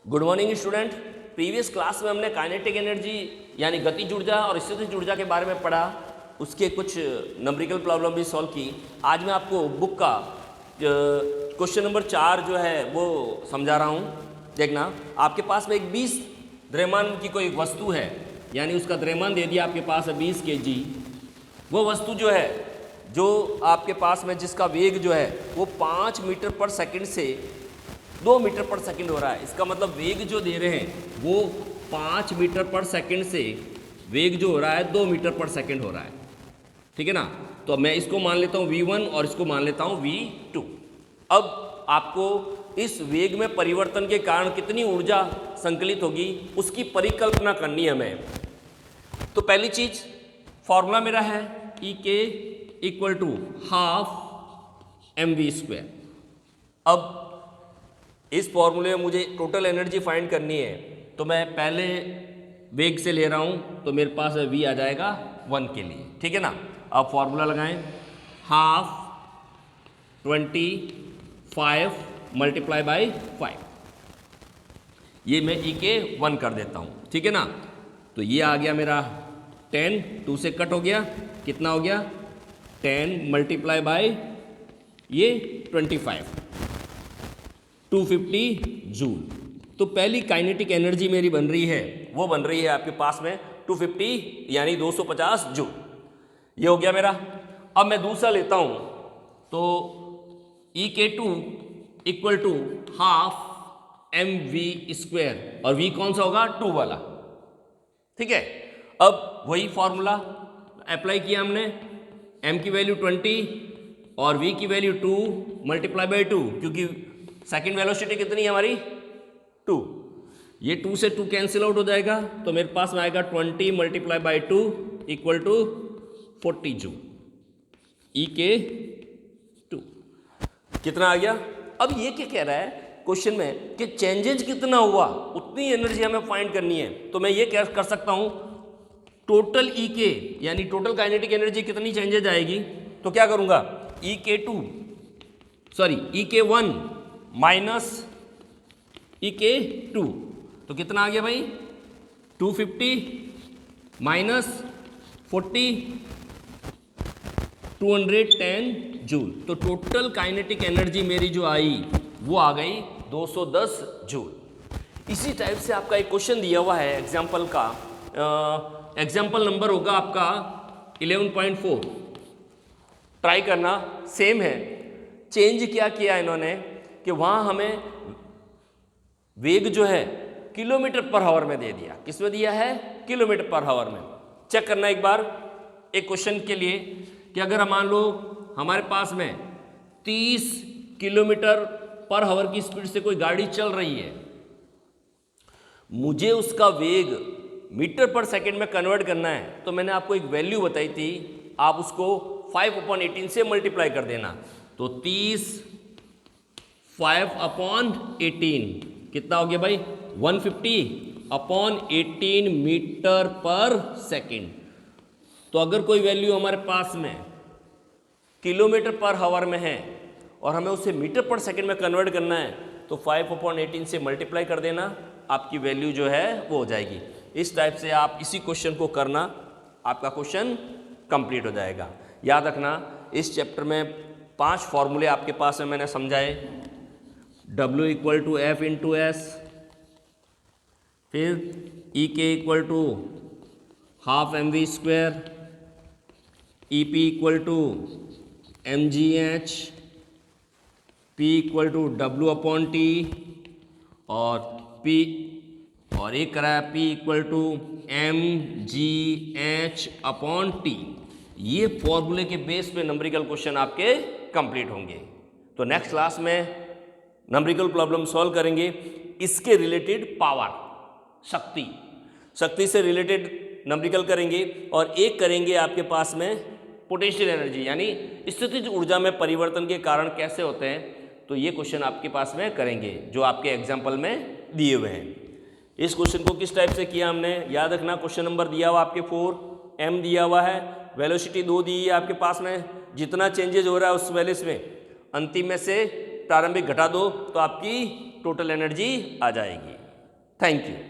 Good morning student. Previous class में हमने kinetic energy यानी गतिज ऊर्जा और स्थितिज ऊर्जा के बारे में पढ़ा, उसके कुछ नंबरिकल प्रॉब्लम भी सॉल्व की। आज मैं आपको बुक का क्वेश्चन नंबर 4 जो है वो समझा रहा हूँ। देखना, आपके पास में एक 20 द्रव्यमान की कोई वस्तु है, यानी उसका द्रव्यमान दे दिया आपके पास है 20 kg। वो वस्तु जो है, जो आपके पास में जिसका वेग जो है वो 5 मीटर पर सेकंड से 2 मीटर पर सेकंड हो रहा है। इसका मतलब वेग जो दे रहे हैं वो 5 मीटर पर सेकंड से वेग जो हो रहा है 2 मीटर पर सेकंड हो रहा है। ठीक है ना। तो मैं इसको मान लेता हूँ V1 और इसको मान लेता हूँ V2। अब आपको इस वेग में परिवर्तन के कारण कितनी ऊर्जा संकलित होगी उसकी परिकल्पना करनी है हमें। तो पहली चीज, फॉर्मूला मेरा है E = ½ mv²। अब इस फॉर्मूले में मुझे टोटल एनर्जी फाइंड करनी है, तो मैं पहले वेग से ले रहा हूँ, तो मेरे पास V आ जाएगा 1 के लिए। ठीक है ना। अब फॉर्मूला लगाएं, ½ 25 × 5। ये मैं E 1 कर देता हूँ। ठीक है ना। तो ये आ गया मेरा 10, 2 से कट हो गया, कितना हो गया 10 × ये 25, 250 जूल। तो पहली काइनेटिक एनर्जी मेरी बन रही है, वो बन रही है आपके पास में 250 यानी 250 जूल। ये हो गया मेरा। अब मैं दूसरा लेता हूं, तो E2 = ½ mv², और V कौन सा होगा, 2 वाला। ठीक है। अब वही फॉर्मूला अप्लाई किया हमने, m की वैल्यू 20 और V की वैल्यू 2 × 2, क्योंकि सेकेंड वेलोसिटी कितनी है हमारी 2। ये 2 से 2 कैंसिल आउट हो जाएगा, तो मेरे पास में आएगा 20 × 2 = 40 जूल। E2 कितना आ गया। अब ये क्या कह रहा है क्वेश्चन में कि चेंजेज कितना हुआ उतनी एनर्जी हमें फाइंड करनी है। तो मैं ये क्या कर सकता हूं, टोटल E यानी टोटल काइनेटिक एनर्जी कितनी चेंजेज आएगी, तो क्या करूंगा E1 माइनस E2, तो कितना आ गया भाई 250 माइनस 40 210 जूल। तो टोटल काइनेटिक एनर्जी मेरी जो आई वो आ गई 210 जूल। इसी टाइप से आपका एक क्वेश्चन दिया हुआ है एग्जाम्पल का, एग्जाम्पल नंबर होगा आपका 11.4। ट्राई करना, सेम है। चेंज क्या किया इन्होंने कि वहां हमें वेग जो है किलोमीटर पर आवर में दे दिया। किस में दिया है, किलोमीटर पर आवर में। चेक करना एक बार एक क्वेश्चन के लिए कि अगर मान लो हमारे पास में 30 किलोमीटर पर आवर की स्पीड से कोई गाड़ी चल रही है, मुझे उसका वेग मीटर पर सेकंड में कन्वर्ट करना है। तो मैंने आपको एक वैल्यू बताई थी, आप उसको 5/18 से मल्टीप्लाई कर देना। तो 30 5/18 कितना हो गया भाई 150/18 मीटर पर सेकंड। तो अगर कोई वैल्यू हमारे पास में किलोमीटर पर आवर में है और हमें उसे मीटर पर सेकंड में कन्वर्ट करना है, तो 5/18 से मल्टीप्लाई कर देना, आपकी वैल्यू जो है वो हो जाएगी। इस टाइप से आप इसी क्वेश्चन को करना, आपका क्वेश्चन कंप्लीट हो जाएगा। याद रखना, इस चैप्टर में 5 फॉर्मूले आपके पास में मैंने समझाए। W = F × S, फिर E = ½ mv², EP = mgh, P = W/T, और एक कराया P = mgh/T। ये फॉर्मूले के बेस पे नंबरिकल क्वेश्चन आपके कंप्लीट होंगे। तो नेक्स्ट क्लास में नंबरिकल प्रॉब्लम सॉल्व करेंगे, इसके रिलेटेड पावर, शक्ति से रिलेटेड नंबरिकल करेंगे, और एक करेंगे आपके पास में पोटेंशियल एनर्जी यानी स्थितिज ऊर्जा में परिवर्तन के कारण कैसे होते हैं। तो ये क्वेश्चन आपके पास में करेंगे जो आपके एग्जाम्पल में दिए हुए हैं। इस क्वेश्चन को किस टाइप से किया हमने, याद रखना, क्वेश्चन नंबर दिया हुआ आपके 4, m दिया हुआ है, वेलोसिटी 2 दी है आपके पास में, जितना चेंजेज हो रहा है उस वैल्यूज में अंतिम में से प्रारंभिक घटा दो तो आपकी टोटल एनर्जी आ जाएगी। Thank you.